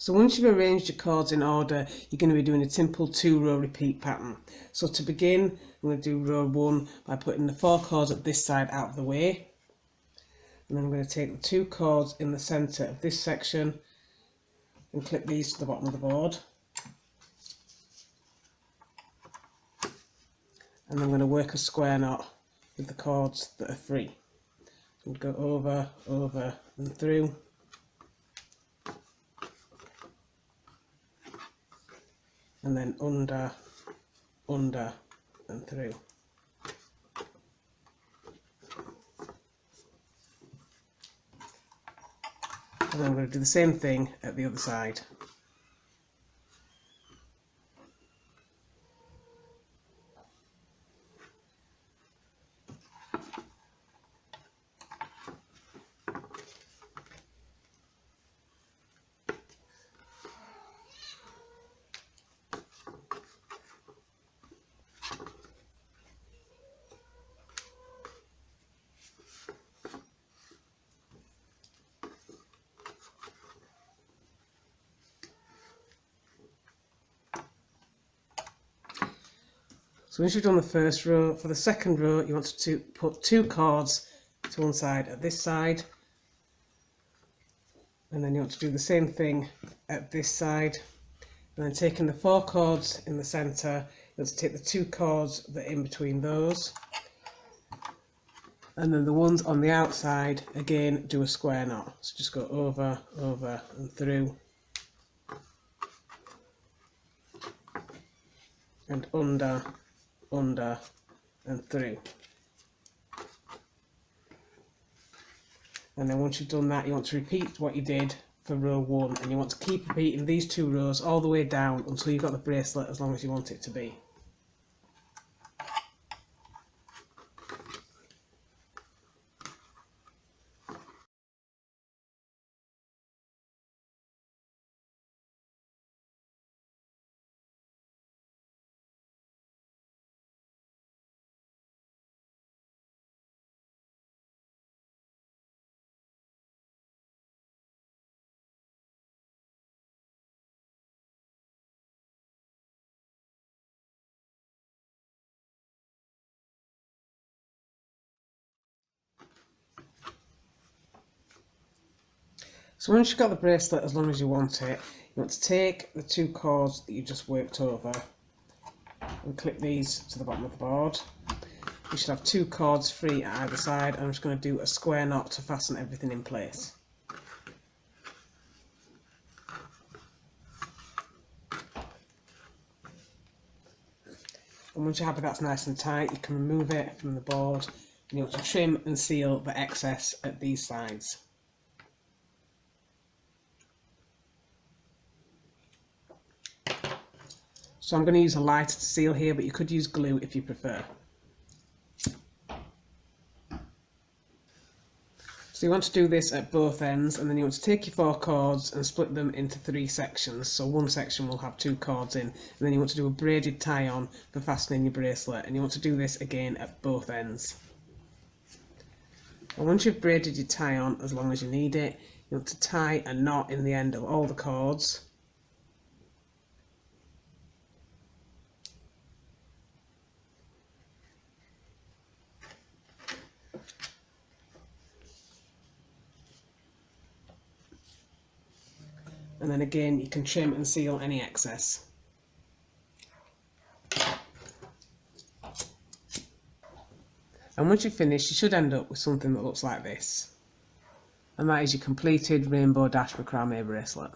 So once you've arranged your cords in order, you're going to be doing a simple 2-row repeat pattern. So to begin, I'm going to do row 1 by putting the 4 cords at this side out of the way. And then I'm going to take the 2 cords in the centre of this section and clip these to the bottom of the board. And I'm going to work a square knot with the cords that are free. So go over, over and through. And then under, under and through. And then I'm going to do the same thing at the other side. So once you've done the first row, for the second row you want to put 2 cords to one side at this side, and then you want to do the same thing at this side, and then taking the 4 cords in the centre, you want to take the 2 cords that are in between those, and then the ones on the outside, again do a square knot. So just go over, over and through, and under, under and through. And then once you've done that, you want to repeat what you did for row 1, and you want to keep repeating these 2 rows all the way down until you've got the bracelet as long as you want it to be. So once you've got the bracelet as long as you want it, you want to take the 2 cords that you just worked over and clip these to the bottom of the board. You should have 2 cords free at either side, and I'm just going to do a square knot to fasten everything in place. And once you're happy that's nice and tight, you can remove it from the board, and you want to trim and seal the excess at these sides. So I'm going to use a lighter to seal here, but you could use glue if you prefer. So you want to do this at both ends, and then you want to take your 4 cords and split them into 3 sections. So one section will have 2 cords in, and then you want to do a braided tie on for fastening your bracelet, and you want to do this again at both ends. And once you've braided your tie on as long as you need it, you want to tie a knot in the end of all the cords. And then again you can trim and seal any excess. And once you've finished, you should end up with something that looks like this. And that is your completed Rainbow Dash Macrame bracelet.